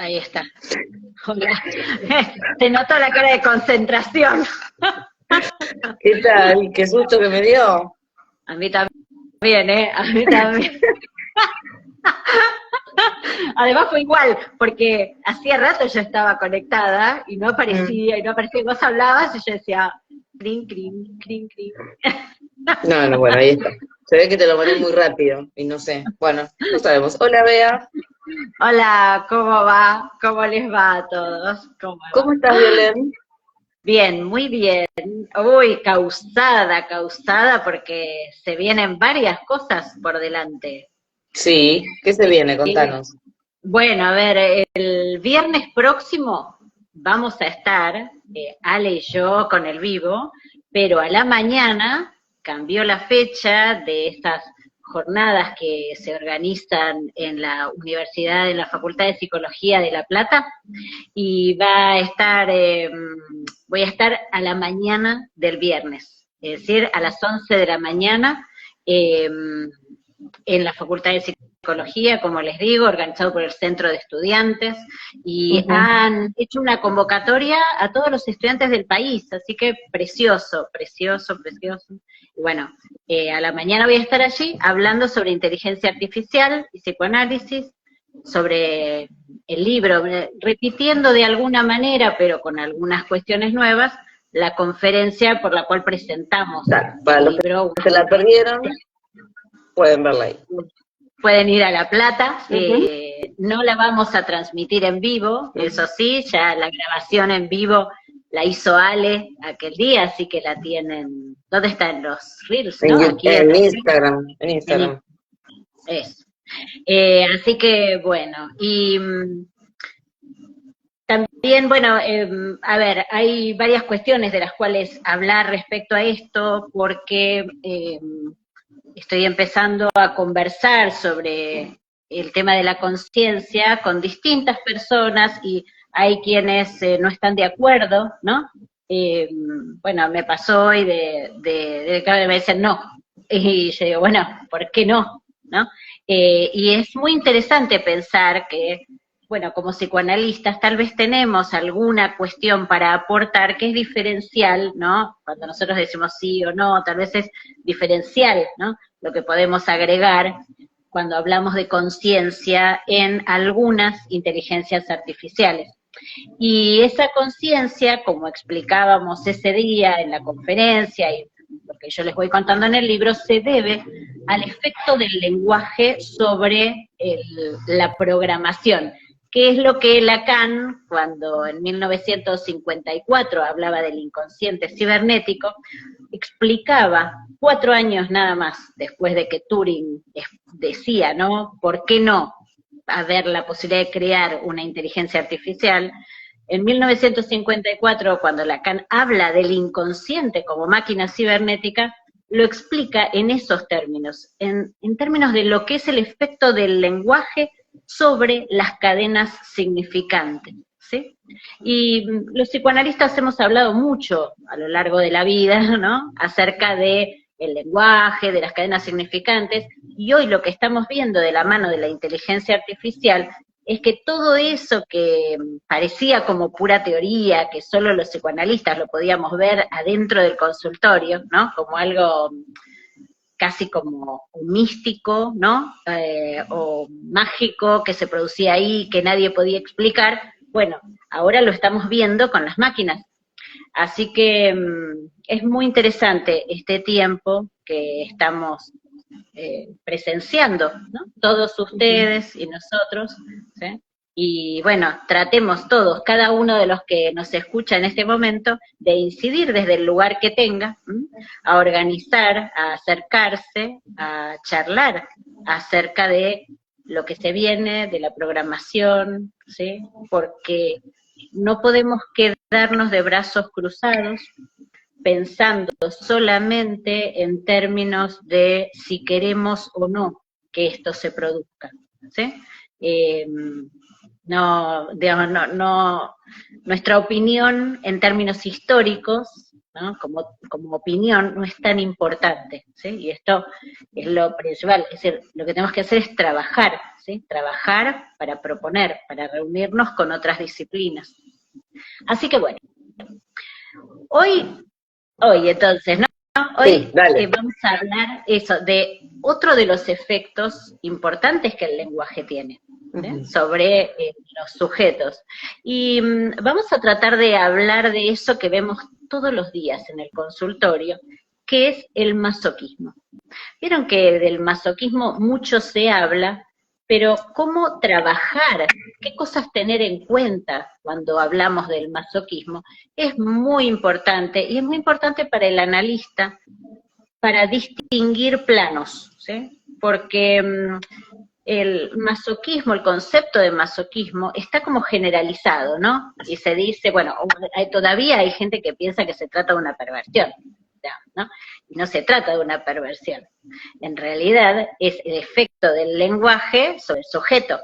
Ahí está. Hola. Se notó la cara de concentración. ¿Qué tal? Qué susto que me dio. A mí también, ¿eh? A mí también. Además fue igual, porque hacía rato yo estaba conectada y no aparecía, y no aparecía, y vos hablabas y yo decía, crin, crin, crin, crin. No, no, bueno, ahí está. Se ve que te lo mandé muy rápido y no sé. Bueno, no sabemos. Hola, Bea. Hola, ¿cómo va? ¿Cómo les va a todos? ¿Cómo ¿Cómo va? estás, Violén? Bien, muy bien. Uy, causada, porque se vienen varias cosas por delante. Sí, ¿qué se viene? Sí. Contanos. Bueno, a ver, el viernes próximo vamos a estar, Ale y yo, con el vivo, pero a la mañana cambió la fecha de estas jornadas que se organizan en la Universidad, en la Facultad de Psicología de La Plata, y va a estar, voy a estar a la mañana del viernes, es decir, a las 11 de la mañana, eh, en la Facultad de Psicología, como les digo, organizado por el Centro de Estudiantes, y Ujú. han hecho una convocatoria a todos los estudiantes del país, así que precioso, precioso, precioso. Y bueno, a la mañana voy a estar allí hablando sobre inteligencia artificial y psicoanálisis, sobre el libro, repitiendo de alguna manera, pero con algunas cuestiones nuevas, la conferencia por la cual presentamos Dale, para el los libro. que se la perdieron, pueden verla ahí. Pueden ir a La Plata, Ujú. no la vamos a transmitir en vivo, eso sí, ya la grabación en vivo la hizo Ale aquel día, así que la tienen, ¿dónde están los reels, En, no? Aquí en atrás, Instagram, en en Instagram. eso. Así que bueno, y también, bueno, a ver, hay varias cuestiones de las cuales hablar respecto a esto, porque estoy empezando a conversar sobre el tema de la conciencia con distintas personas y hay quienes no están de acuerdo, ¿no? Bueno, me pasó hoy de que me dicen no, y yo digo, bueno, ¿por qué no? ¿No? Y es muy interesante pensar que, bueno, como psicoanalistas tal vez tenemos alguna cuestión para aportar que es diferencial, ¿no? Cuando nosotros decimos sí o no, tal vez es diferencial, ¿no? Lo que podemos agregar cuando hablamos de conciencia en algunas inteligencias artificiales. Y esa conciencia, como explicábamos ese día en la conferencia y lo que yo les voy contando en el libro, se debe al efecto del lenguaje sobre la programación, que es lo que Lacan, cuando en 1954 hablaba del inconsciente cibernético, explicaba 4 años nada más después de que Turing decía, ¿no? ¿Por qué no haber la posibilidad de crear una inteligencia artificial? En 1954, cuando Lacan habla del inconsciente como máquina cibernética, lo explica en esos términos, en términos de lo que es el efecto del lenguaje sobre las cadenas significantes, ¿sí? Y los psicoanalistas hemos hablado mucho a lo largo de la vida, ¿no? Acerca de el lenguaje, de las cadenas significantes, y hoy lo que estamos viendo de la mano de la inteligencia artificial es que todo eso que parecía como pura teoría, que solo los psicoanalistas lo podíamos ver adentro del consultorio, ¿no? Como algo casi como místico, ¿no? O mágico que se producía ahí, que nadie podía explicar. Bueno, ahora lo estamos viendo con las máquinas. Así que es muy interesante este tiempo que estamos presenciando, ¿no? Todos ustedes y nosotros, ¿sí? Y bueno, tratemos todos, cada uno de los que nos escucha en este momento, de incidir desde el lugar que tenga, ¿m? A organizar, a acercarse, a charlar acerca de lo que se viene, de la programación, ¿sí? Porque no podemos quedarnos de brazos cruzados pensando solamente en términos de si queremos o no que esto se produzca, ¿sí? Eh, no, digamos, no, nuestra opinión en términos históricos ¿no? Como opinión no es tan importante, ¿sí? Y esto es lo principal, es decir, lo que tenemos que hacer es trabajar, ¿sí? Trabajar para proponer, para reunirnos con otras disciplinas. Así que bueno, hoy entonces, ¿no? Hoy Sí, dale. vamos a hablar eso, de otro de los efectos importantes que el lenguaje tiene, sobre los sujetos. Y vamos a tratar de hablar de eso que vemos todos los días en el consultorio, que es el masoquismo. Vieron que del masoquismo mucho se habla, pero cómo trabajar, qué cosas tener en cuenta cuando hablamos del masoquismo, es muy importante, y es muy importante para el analista, para distinguir planos, ¿sí? Porque el masoquismo, el concepto de masoquismo, está como generalizado, ¿no? Y se dice, bueno, todavía hay gente que piensa que se trata de una perversión, ¿no? Y no se trata de una perversión. En realidad es el efecto del lenguaje sobre el sujeto.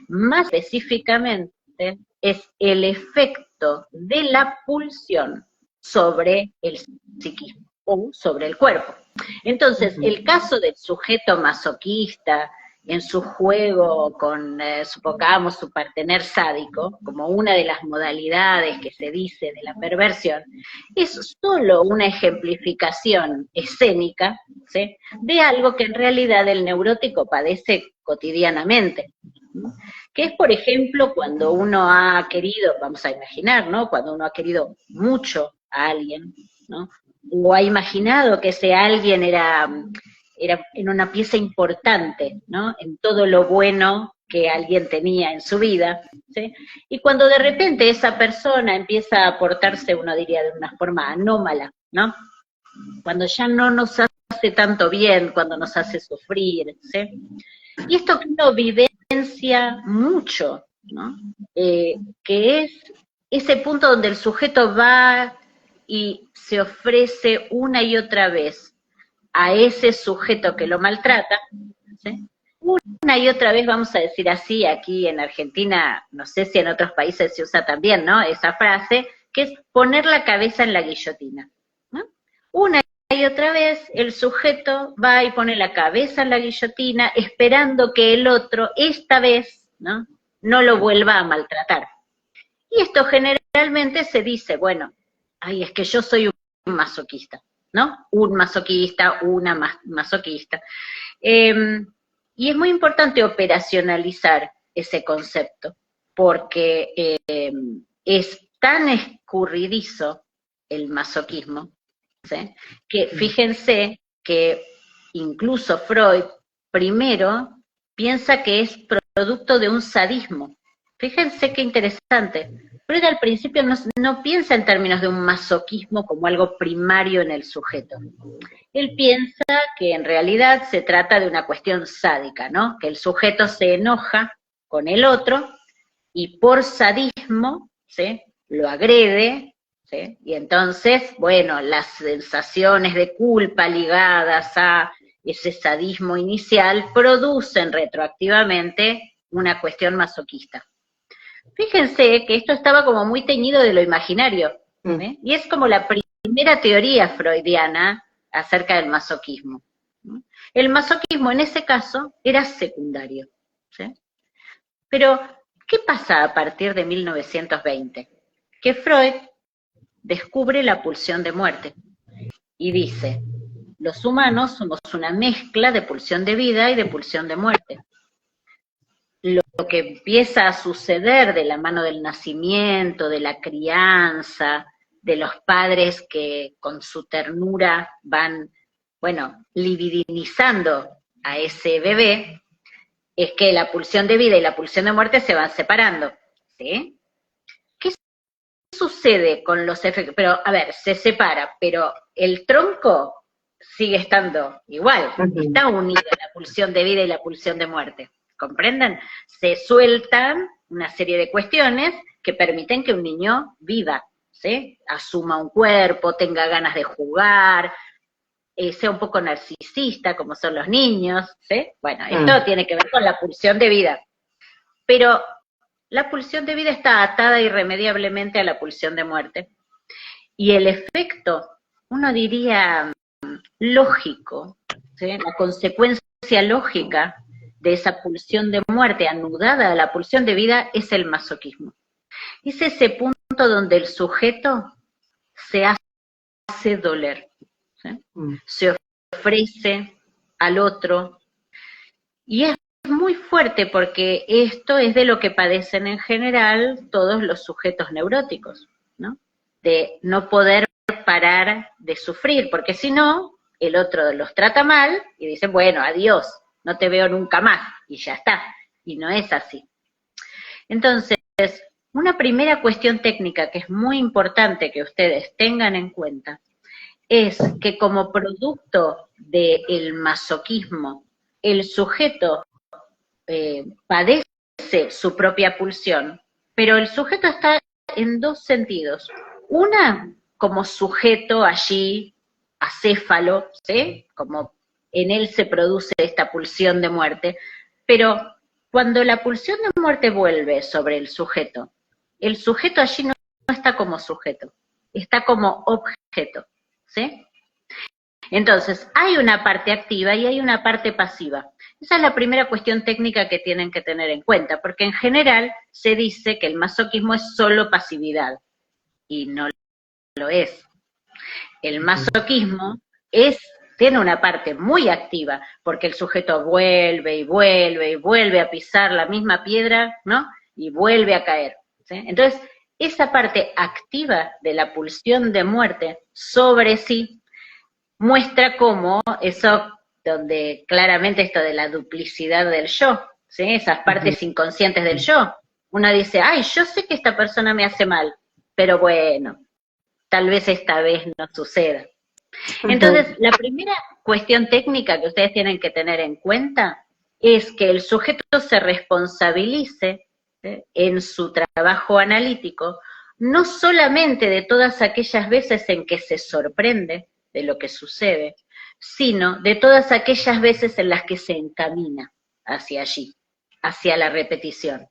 Más específicamente es el efecto de la pulsión sobre el psiquismo o sobre el cuerpo. Entonces, el caso del sujeto masoquista en su juego con, supongamos, su partener sádico, como una de las modalidades que se dice de la perversión, es solo una ejemplificación escénica, ¿sí?, de algo que en realidad el neurótico padece cotidianamente, ¿no? Que es, por ejemplo, cuando uno ha querido, vamos a imaginar, ¿no?, cuando uno ha querido mucho a alguien, ¿no?, o ha imaginado que ese alguien era en una pieza importante, ¿no?, en todo lo bueno que alguien tenía en su vida, ¿sí? Y cuando de repente esa persona empieza a portarse, uno diría de una forma anómala, ¿no?, cuando ya no nos hace tanto bien, cuando nos hace sufrir, ¿sí? Y esto que uno vivencia mucho, ¿no?, que es ese punto donde el sujeto va y se ofrece una y otra vez a ese sujeto que lo maltrata, ¿sí?, una y otra vez, vamos a decir así, aquí en Argentina, no sé si en otros países se usa también, ¿no?, esa frase, que es poner la cabeza en la guillotina, ¿no? Una y otra vez el sujeto va y pone la cabeza en la guillotina esperando que el otro, esta vez, no lo vuelva a maltratar. Y esto generalmente se dice, bueno, ay, es que yo soy un masoquista, ¿no? Un masoquista, una masoquista. Y es muy importante operacionalizar ese concepto, porque es tan escurridizo el masoquismo, ¿sí?, que fíjense que incluso Freud primero piensa que es producto de un sadismo. Fíjense qué interesante. Freud al principio no piensa en términos de un masoquismo como algo primario en el sujeto. Él piensa que en realidad se trata de una cuestión sádica, ¿no?, que el sujeto se enoja con el otro y por sadismo, ¿sí?, lo agrede, ¿sí?, y entonces, bueno, las sensaciones de culpa ligadas a ese sadismo inicial producen retroactivamente una cuestión masoquista. Fíjense que esto estaba como muy teñido de lo imaginario, ¿eh? Y es como la primera teoría freudiana acerca del masoquismo. El masoquismo en ese caso era secundario, ¿sí? Pero, ¿qué pasa a partir de 1920? Que Freud descubre la pulsión de muerte y dice, los humanos somos una mezcla de pulsión de vida y de pulsión de muerte. Lo que empieza a suceder de la mano del nacimiento, de la crianza, de los padres que con su ternura van, bueno, libidinizando a ese bebé, es que la pulsión de vida y la pulsión de muerte se van separando, ¿sí? ¿Qué sucede con los efectos? Pero, a ver, se separa, pero el tronco sigue estando igual, está unido la pulsión de vida y la pulsión de muerte. ¿Comprenden? Se sueltan una serie de cuestiones que permiten que un niño viva, ¿sí?, asuma un cuerpo, tenga ganas de jugar, sea un poco narcisista, como son los niños, ¿sí? Bueno, esto tiene que ver con la pulsión de vida. Pero la pulsión de vida está atada irremediablemente a la pulsión de muerte. y el efecto, uno diría lógico, ¿sí? La consecuencia lógica de esa pulsión de muerte anudada a la pulsión de vida es el masoquismo. Es ese punto donde el sujeto se hace doler, ¿sí? Se ofrece al otro, y es muy fuerte porque esto es de lo que padecen en general todos los sujetos neuróticos, ¿no? De no poder parar de sufrir, porque si no, el otro los trata mal y dice, bueno, adiós, no te veo nunca más, y ya está, y no es así. Entonces, una primera cuestión técnica que es muy importante que ustedes tengan en cuenta es que como producto del masoquismo, el sujeto padece su propia pulsión, pero el sujeto está en dos sentidos. Una, como sujeto allí, acéfalo, ¿sí? Como en él se produce esta pulsión de muerte, pero cuando la pulsión de muerte vuelve sobre el sujeto allí no está como sujeto, está como objeto, ¿sí? Entonces, hay una parte activa y hay una parte pasiva. Esa es la primera cuestión técnica que tienen que tener en cuenta, porque en general se dice que el masoquismo es solo pasividad, y no lo es. El masoquismo tiene una parte muy activa, porque el sujeto vuelve y vuelve y vuelve a pisar la misma piedra, ¿no? Y vuelve a caer, ¿sí? Entonces, esa parte activa de la pulsión de muerte sobre sí muestra cómo eso, donde claramente esto de la duplicidad del yo, ¿sí? Esas partes inconscientes del yo. Uno dice, ay, yo sé que esta persona me hace mal, pero bueno, tal vez esta vez no suceda. Entonces, la primera cuestión técnica que ustedes tienen que tener en cuenta es que el sujeto se responsabilice, ¿sí?, en su trabajo analítico, no solamente de todas aquellas veces en que se sorprende de lo que sucede, sino de todas aquellas veces en las que se encamina hacia allí, hacia la repetición.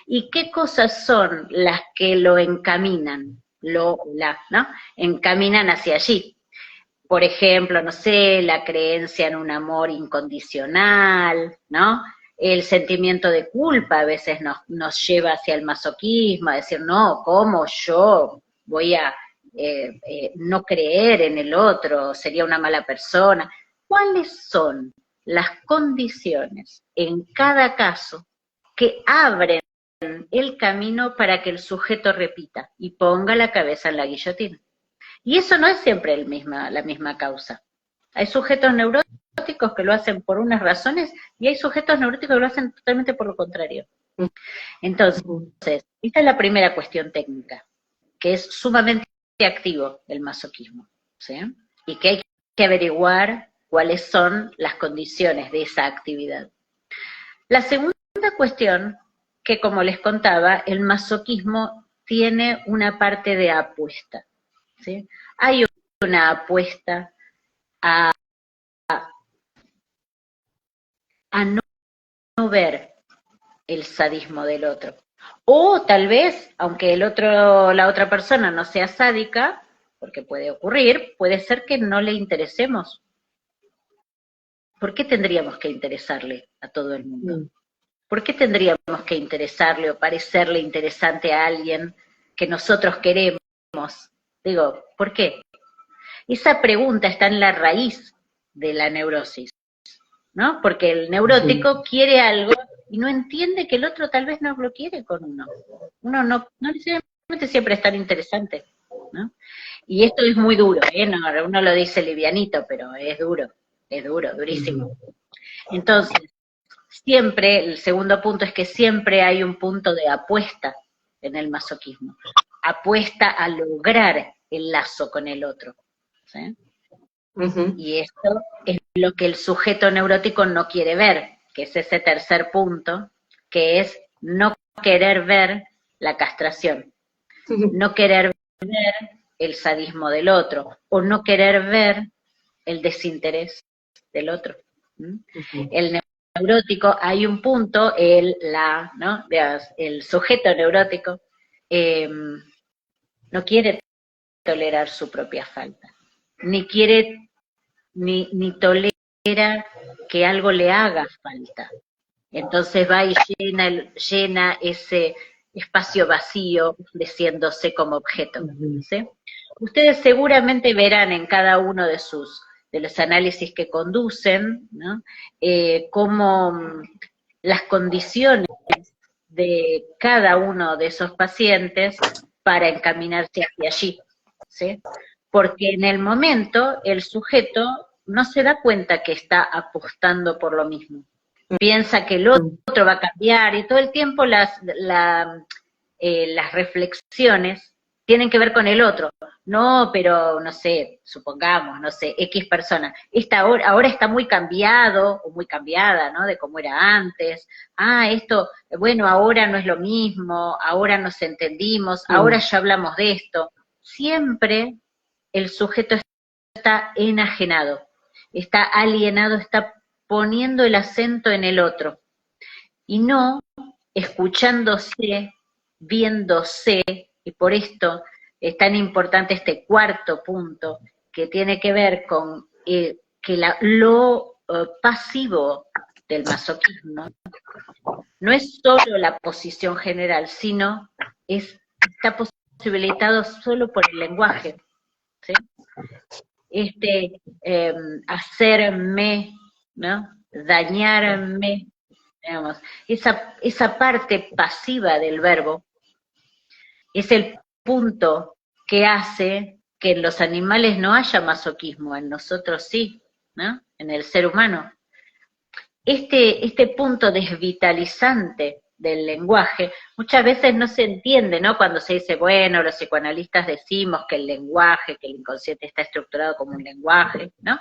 ¿Y qué cosas son las que lo encaminan? ¿No? Encaminan hacia allí. Por ejemplo, no sé, la creencia en un amor incondicional, ¿no? El sentimiento de culpa a veces nos lleva hacia el masoquismo, a decir, no, ¿cómo yo voy a no creer en el otro? Sería una mala persona. ¿Cuáles son las condiciones en cada caso que abren el camino para que el sujeto repita y ponga la cabeza en la guillotina? Y eso no es siempre la misma causa. Hay sujetos neuróticos que lo hacen por unas razones y hay sujetos neuróticos que lo hacen totalmente por lo contrario. Entonces, esta es la primera cuestión técnica, que es sumamente activo el masoquismo, ¿sí? Y que hay que averiguar cuáles son las condiciones de esa actividad. La segunda cuestión, que como les contaba, el masoquismo tiene una parte de apuesta, ¿sí? Hay una apuesta a no ver el sadismo del otro. O tal vez, aunque la otra persona no sea sádica, porque puede ocurrir, puede ser que no le interesemos. ¿Por qué tendríamos que interesarle a todo el mundo? ¿Por qué tendríamos que interesarle o parecerle interesante a alguien que nosotros queremos? Digo, ¿por qué? Esa pregunta está en la raíz de la neurosis, ¿no? Porque el neurótico quiere algo y no entiende que el otro tal vez no lo quiere con uno. Uno no necesariamente siempre es tan interesante, ¿no? Y esto es muy duro, ¿eh? No, uno lo dice livianito, pero es duro, durísimo. Entonces, siempre, el segundo punto es que siempre hay un punto de apuesta en el masoquismo. Apuesta a lograr el lazo con el otro, ¿sí? Y esto es lo que el sujeto neurótico no quiere ver, que es ese tercer punto, que es no querer ver la castración, no querer ver el sadismo del otro, o no querer ver el desinterés del otro. El neurótico, hay un punto, ¿no? El sujeto neurótico no quiere tolerar su propia falta, ni quiere, ni tolera que algo le haga falta. Entonces va y llena ese espacio vacío, diciéndose como objeto. ¿Sí? Ustedes seguramente verán en cada uno de los análisis que conducen, ¿no? Cómo las condiciones de cada uno de esos pacientes para encaminarse hacia allí, ¿sí? Porque en el momento el sujeto no se da cuenta que está apostando por lo mismo. Piensa que el otro va a cambiar y todo el tiempo las reflexiones tienen que ver con el otro. No, pero no sé, supongamos, no sé, X persona. Ahora está muy cambiado o muy cambiada, ¿no? De cómo era antes. Esto, bueno, ahora no es lo mismo, ahora nos entendimos, ahora ya hablamos de esto. Siempre el sujeto está enajenado, está alienado, está poniendo el acento en el otro y no escuchándose, viéndose, y por esto es tan importante este cuarto punto que tiene que ver con que lo pasivo del masoquismo no es solo la posición general, sino está posibilitado solo por el lenguaje, ¿sí? Hacerme, ¿no? Dañarme, digamos, esa parte pasiva del verbo es el punto que hace que en los animales no haya masoquismo, en nosotros sí, ¿no? En el ser humano. Este punto desvitalizante del lenguaje muchas veces no se entiende, ¿no? Cuando se dice, bueno, los psicoanalistas decimos que el lenguaje, que el inconsciente está estructurado como un lenguaje, ¿no?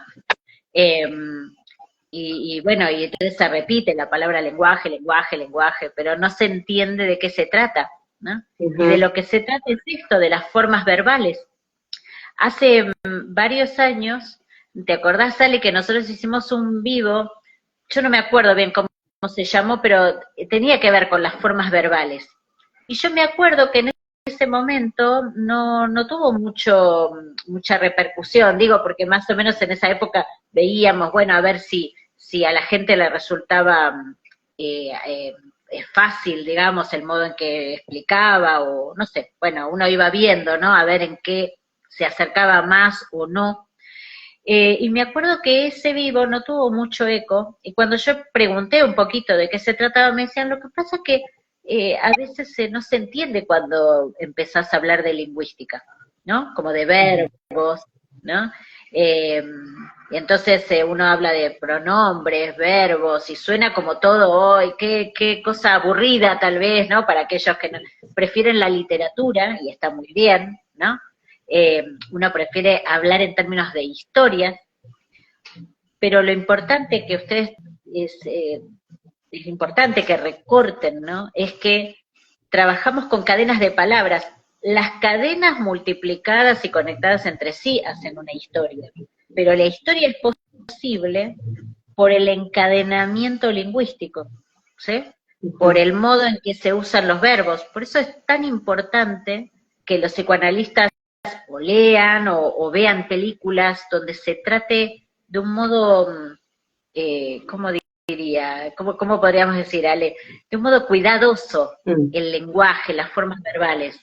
Y bueno, y entonces se repite la palabra lenguaje, lenguaje, lenguaje, pero no se entiende de qué se trata, ¿no? Y de lo que se trata es esto, de las formas verbales. Hace varios años, ¿te acordás, Ale, que nosotros hicimos un vivo? Yo no me acuerdo bien cómo se llamó, pero tenía que ver con las formas verbales. Y yo me acuerdo que en ese momento no tuvo mucha repercusión, digo, porque más o menos en esa época veíamos, bueno, a ver si a la gente le resultaba fácil, digamos, el modo en que explicaba, o no sé, bueno, uno iba viendo, ¿no? A ver en qué se acercaba más o no. Y me acuerdo que ese vivo no tuvo mucho eco, y cuando yo pregunté un poquito de qué se trataba, me decían, lo que pasa es que a veces no se entiende cuando empezás a hablar de lingüística, ¿no? Como de verbos, ¿no? Y entonces uno habla de pronombres, verbos, y suena como todo hoy, qué cosa aburrida tal vez, ¿no? Para aquellos que prefieren la literatura, y está muy bien, ¿no? Uno prefiere hablar en términos de historias, pero lo importante que ustedes es importante que recorten, ¿no? Es que trabajamos con cadenas de palabras. Las cadenas multiplicadas y conectadas entre sí hacen una historia, pero la historia es posible por el encadenamiento lingüístico, ¿sí? Por el modo en que se usan los verbos. Por eso es tan importante que los psicoanalistas o lean o vean películas donde se trate de un modo, ¿cómo diría? ¿Cómo podríamos decir, Ale? De un modo cuidadoso el lenguaje, las formas verbales,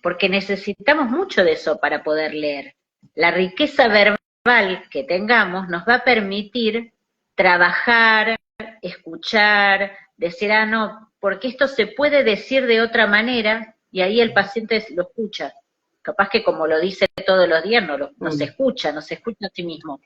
porque necesitamos mucho de eso para poder leer. La riqueza verbal que tengamos nos va a permitir trabajar, escuchar, decir, no, porque esto se puede decir de otra manera, y ahí el paciente lo escucha. Capaz que como lo dice todos los días, no se escucha a sí mismo.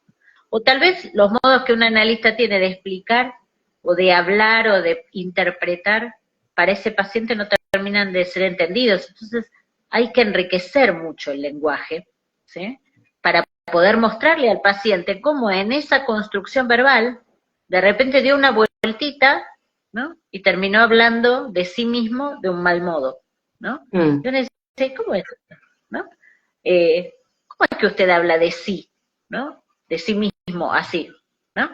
O tal vez los modos que un analista tiene de explicar, o de hablar, o de interpretar, para ese paciente no terminan de ser entendidos. Entonces, hay que enriquecer mucho el lenguaje, ¿sí? Para poder mostrarle al paciente cómo en esa construcción verbal, de repente dio una vueltita, ¿no? Y terminó hablando de sí mismo de un mal modo, ¿no? Y uno dice, ¿cómo es esto? ¿No? ¿Cómo es que usted habla de sí, ¿no? De sí mismo, así, ¿no?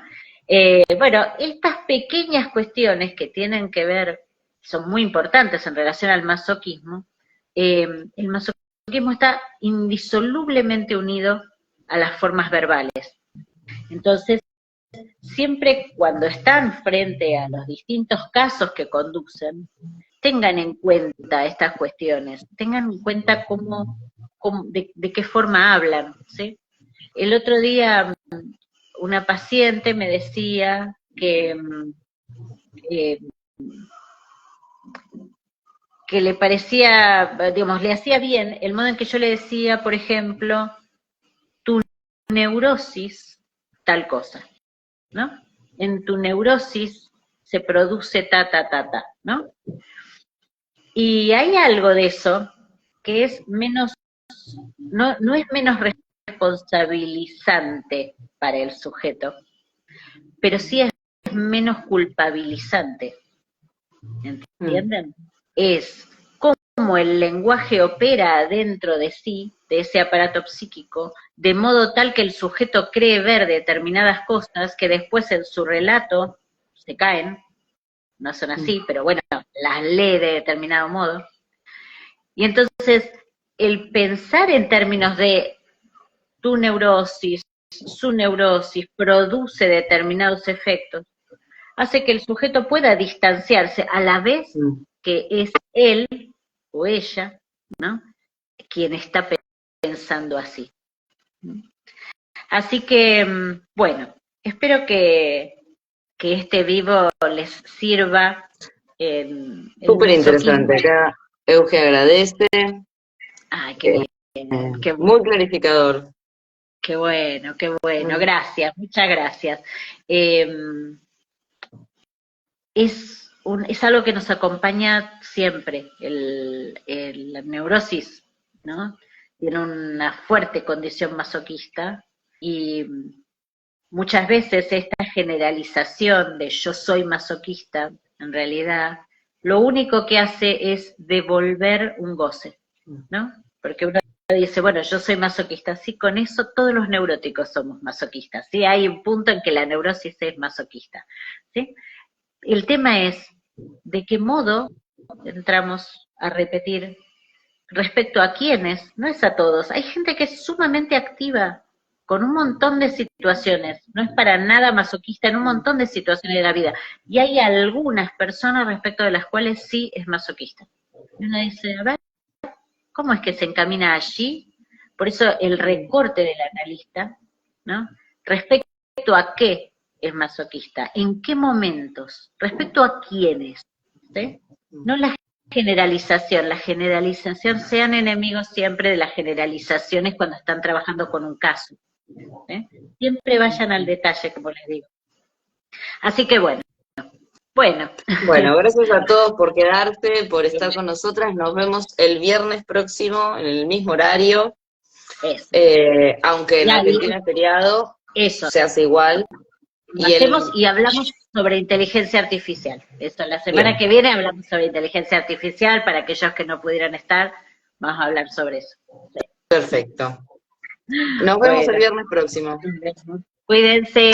Bueno, estas pequeñas cuestiones que tienen que ver, son muy importantes en relación al masoquismo. El masoquismo masoquismo está indisolublemente unido a las formas verbales. Entonces, siempre cuando están frente a los distintos casos que conducen, tengan en cuenta estas cuestiones, tengan en cuenta de qué forma hablan, ¿sí? El otro día una paciente me decía eh, que le parecía, digamos, le hacía bien el modo en que yo le decía, por ejemplo, tu neurosis, tal cosa, ¿no? En tu neurosis se produce ¿no? Y hay algo de eso que es menos, no es menos responsabilizante para el sujeto, pero sí es menos culpabilizante, ¿entienden? Es cómo el lenguaje opera dentro de sí, de ese aparato psíquico, de modo tal que el sujeto cree ver determinadas cosas que después en su relato se caen, no son así, pero bueno, las lee de determinado modo. Y entonces, el pensar en términos de tu neurosis, su neurosis, produce determinados efectos, hace que el sujeto pueda distanciarse a la vez que es él o ella, ¿no?, quien está pensando así. Así que, bueno, espero que este vivo les sirva. Súper interesante. Acá Euge agradece. Ay, qué bien. Muy clarificador. Qué bueno, gracias, muchas gracias. Es algo que nos acompaña siempre, la neurosis, ¿no? Tiene una fuerte condición masoquista y muchas veces esta generalización de yo soy masoquista, en realidad, lo único que hace es devolver un goce, ¿no? Porque uno dice, bueno, yo soy masoquista, sí, con eso todos los neuróticos somos masoquistas, sí, hay un punto en que la neurosis es masoquista, ¿sí? El tema es de qué modo entramos a repetir respecto a quiénes, no es a todos. Hay gente que es sumamente activa con un montón de situaciones, no es para nada masoquista en un montón de situaciones de la vida. Y hay algunas personas respecto de las cuales sí es masoquista. Y uno dice, a ver, ¿cómo es que se encamina allí? Por eso el recorte del analista, ¿no? Respecto a qué es masoquista, en qué momentos, respecto a quiénes, ¿sí? No la generalización, sean enemigos siempre de las generalizaciones cuando están trabajando con un caso. Siempre vayan al detalle, como les digo. Así que bueno. Bueno, gracias a todos por quedarse, por estar con nosotras. Nos vemos el viernes próximo en el mismo horario. Aunque en Argentina es feriado, se hace igual. Y hablamos sobre inteligencia artificial. Eso, la semana que viene hablamos sobre inteligencia artificial. Para aquellos que no pudieran estar, vamos a hablar sobre eso. Sí. Perfecto. Nos vemos el viernes próximo. Cuídense.